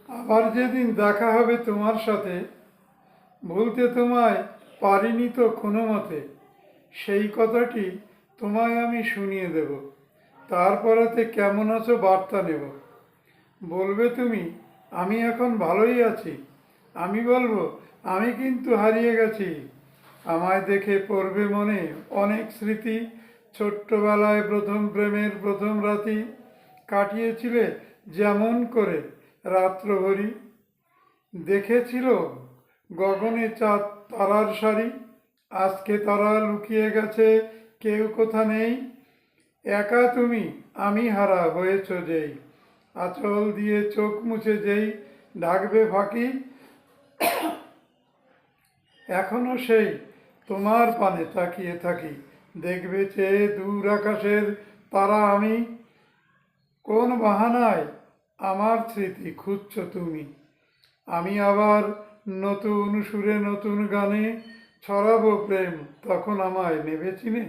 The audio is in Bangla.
আবার যেদিন দেখা হবে তোমার সাথে, ভুলতে তোমায় পারিনি তো কোনো মতে, সেই কথাটি তোমায় আমি শুনিয়ে দেব। তারপরেতে কেমন আছো বার্তা নেব। বলবে তুমি আমি এখন ভালোই আছি, আমি বলবো আমি কিন্তু হারিয়ে গেছি। আমায় দেখে পড়বে মনে অনেক স্মৃতি, ছোট্টবেলায় প্রথম প্রেমের প্রথম রাতি কাটিয়েছিলে যেমন করে রাত্রভরি। দেখেছিল গগনে চাঁদ তারার সারি, আজকে তারা লুকিয়ে গেছে, কেউ কোথা নেই। একা তুমি আমি হারা হয়েছ যেই, আঁচল দিয়ে চোখ মুছে যেই ঢাকবে ফাঁকি, এখনো সেই তোমার পানে তাকিয়ে থাকি। দেখবে চেয়ে দূর আকাশের তারা আমি, কোন বাহানায় আমার স্মৃতি খুঁজছ তুমি। আমি আবার নতুন সুরে নতুন গানে ছড়াবো প্রেম, তখন আমায় নেবে চিনে।